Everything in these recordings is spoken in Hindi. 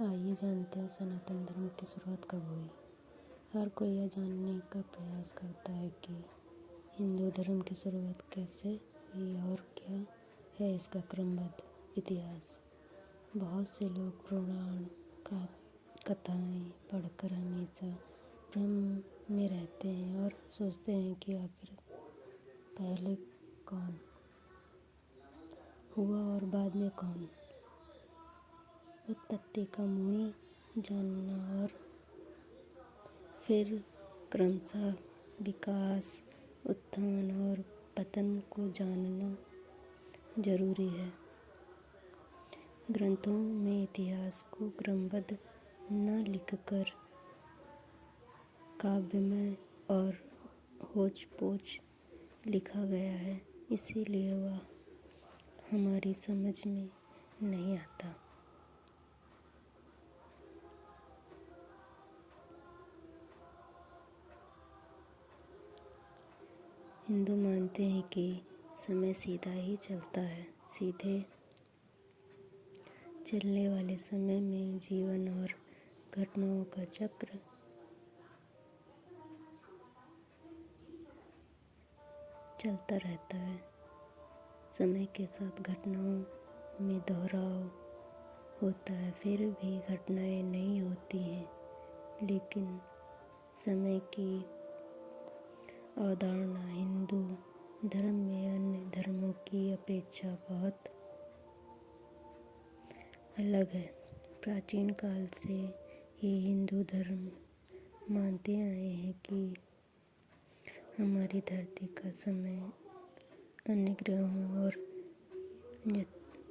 आइए जानते हैं सनातन धर्म की शुरुआत कब हुई। हर कोई यह जानने का प्रयास करता है कि हिंदू धर्म की शुरुआत कैसे हुई और क्या है इसका क्रमबद्ध इतिहास। बहुत से लोग पुराण कथाएं पढ़कर हमेशा भ्रम में रहते हैं और सोचते हैं कि आखिर पहले कौन हुआ और बाद में कौन। उत्पत्ति का मूल जानना और फिर क्रमशः विकास, उत्थान और पतन को जानना जरूरी है। ग्रंथों में इतिहास को क्रमबद्ध न लिखकर काव्यमय और होच-पोच लिखा गया है, इसीलिए वह हमारी समझ में नहीं आता। हिंदू मानते हैं कि समय सीधा ही चलता है। सीधे चलने वाले समय में जीवन और घटनाओं का चक्र चलता रहता है। समय के साथ घटनाओं में दोहराव होता है, फिर भी घटनाएं नहीं होती हैं, लेकिन समय की अवधारणा हिंदू धर्म में अन्य धर्मों की अपेक्षा बहुत अलग है। प्राचीन काल से ही हिंदू धर्म मानते आए हैं कि हमारी धरती का समय अन्य ग्रहों और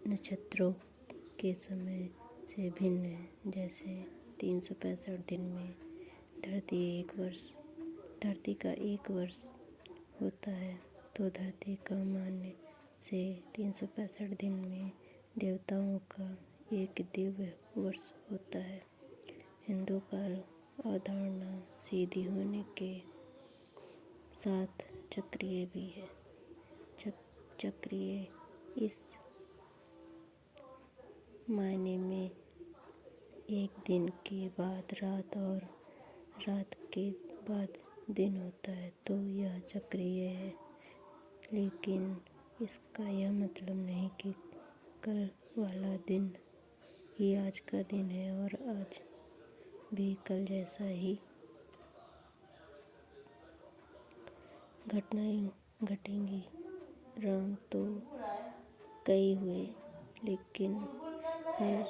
नक्षत्रों के समय से भिन्न है। जैसे 365 दिन में धरती का एक वर्ष होता है, तो धरती का मान्य से 365 दिन में देवताओं का एक दिव्य वर्ष होता है। हिंदू काल अवधारणा सीधी होने के साथ चक्रीय भी है। चक्रीय इस मायने में एक दिन के बाद रात और रात के बाद दिन होता है, तो यह चक्रीय है। लेकिन इसका यह मतलब नहीं कि कल वाला दिन ही आज का दिन है और आज भी कल जैसा ही घटनाएं घटेंगी। राम तो कई हुए, लेकिन हर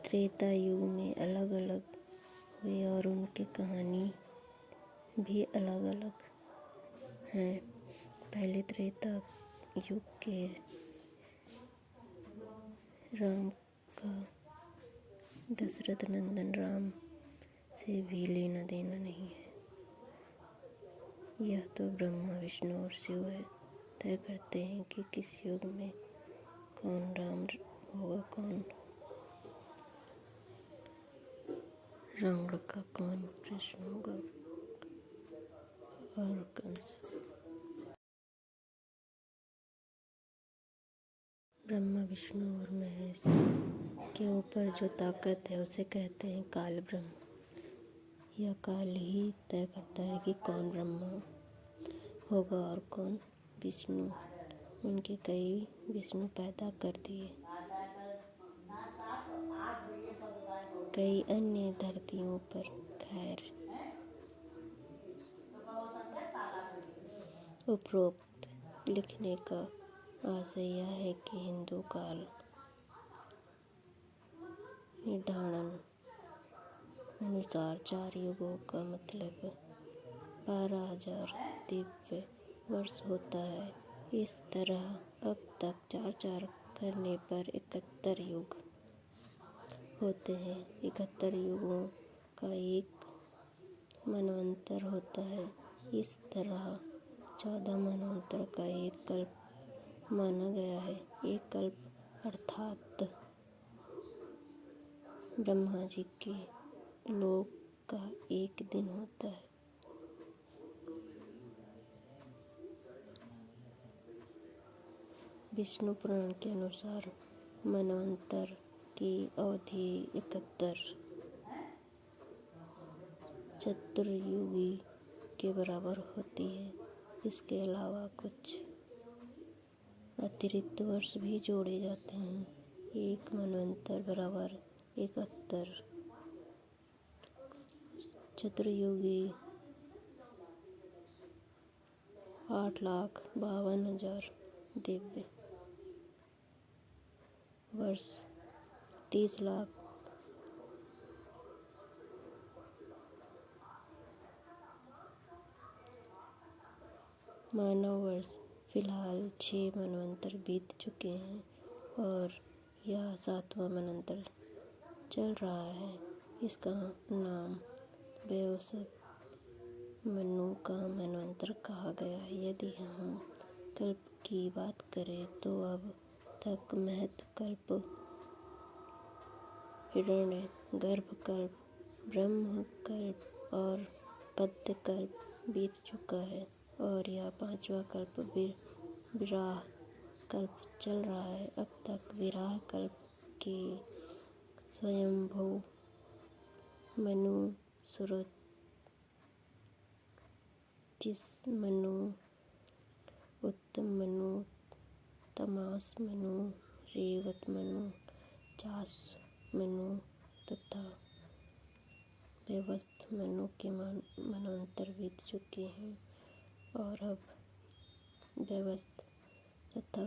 त्रेता युग में अलग अलग हुए और उनकी कहानी भी अलग अलग है। पहले त्रेता युग के राम का दशरथ नंदन राम से भी लेना देना नहीं है। यह तो ब्रह्मा, विष्णु और शिव तय करते हैं कि किस युग में कौन राम होगा, कौन रावण का, कौन कृष्ण होगा और कंस। ब्रह्मा, विष्णु और महेश के ऊपर जो ताकत है उसे कहते हैं काल ब्रह्म। यह काल ही तय करता है कि कौन ब्रह्मा होगा और कौन विष्णु। उनके कई विष्णु पैदा कर दिए, कई अन्य धरतियों पर। खैर, उपरोक्त लिखने का आशय यह है कि हिंदू काल निर्धारण अनुसार 4 युगों का मतलब 12,000 दिव्य वर्ष होता है। इस तरह अब तक 4-4 करने पर 71 युग होते हैं। 71 युगों का एक मनवंतर होता है। इस तरह 14 मनवंतर का एक कल्प माना गया है। एक कल्प अर्थात ब्रह्मा जी के लोक का एक दिन होता है। विष्णु पुराण के अनुसार मनवंतर की अवधि 71 चतुर्युगी के बराबर होती है। इसके अलावा कुछ अतिरिक्त वर्ष भी जोड़े जाते हैं। एक मनवंतर बराबर 71 चतुर्युगी 8,52,000 दिव्य वर्ष 30 लाख मानव वर्ष। फिलहाल 6 मनवंतर बीत चुके हैं और यह 7वां मनवंतर चल रहा है। इसका नाम वैवस्वत मनु का मनवंतर कहा गया है। यदि हम कल्प की बात करें तो अब तक महत कल्प, हिरण्य गर्भ कल्प, ब्रह्म कल्प और पद्य कल्प बीत चुका है और यह 5वां कल्प विराह कल्प चल रहा है। अब तक विराह कल्प के स्वयंभू मनु, सुरुचिस मनु, उत्तम मनु, तमास मनु, रेवत मनु, चास मनु तथा वैवस्वत मनु के मनवंतर बीत चुके हैं और अब वैवस्वत तथा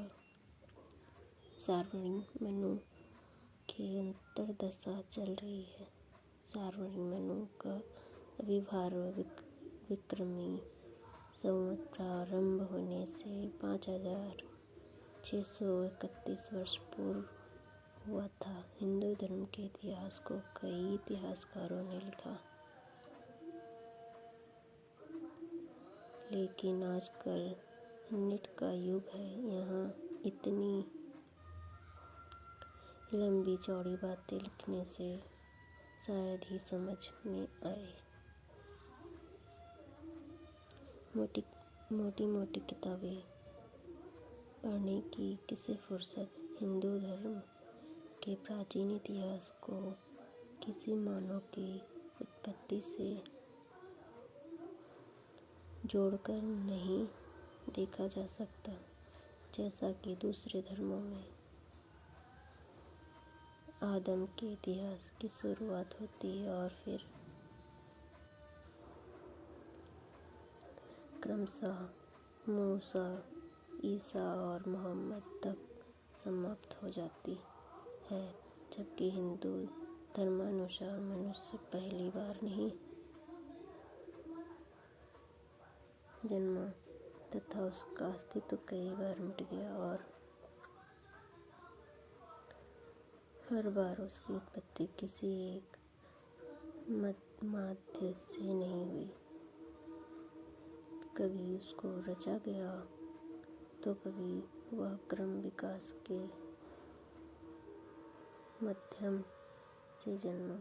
सार्वणिक मनु की अंतर्दशा चल रही है। सार्वणिक मनु का अभिभार्य विक्रमी संवत प्रारंभ होने से 5,631 वर्ष पूर्व हुआ था। हिंदू धर्म के इतिहास को कई इतिहासकारों ने लिखा, लेकिन आजकल नेट का युग है। यहाँ इतनी लंबी चौड़ी बातें लिखने से शायद ही समझ में आए। मोटी मोटी किताबें पढ़ने की किसे फुर्सत। हिंदू धर्म के प्राचीन इतिहास को किसी मानव की उत्पत्ति से जोड़कर नहीं देखा जा सकता, जैसा कि दूसरे धर्मों में आदम के इतिहास की शुरुआत होती है और फिर क्रमशः मूसा, ईसा और मोहम्मद तक समाप्त हो जाती है। जबकि हिंदू धर्मानुसार मनुष्य पहली बार नहीं जन्मा तथा उसका अस्तित्व कई बार मिट गया और हर बार उसकी उत्पत्ति किसी एक माध्य से नहीं हुई। कभी उसको रचा गया तो कभी वह क्रम विकास के माध्यम से जन्मा।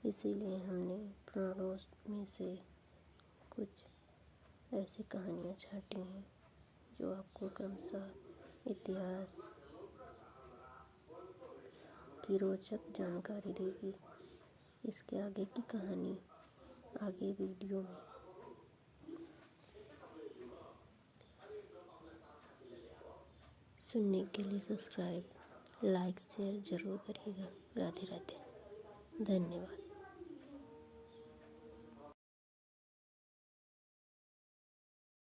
इसीलिए हमने पुराणों में से कुछ ऐसी कहानियाँ छांटी हैं जो आपको क्रमशः इतिहास की रोचक जानकारी देगी। इसके आगे की कहानी आगे वीडियो में। सुनने के लिए सब्सक्राइब, लाइक, शेयर जरूर करिएगा। राधे राधे, धन्यवाद।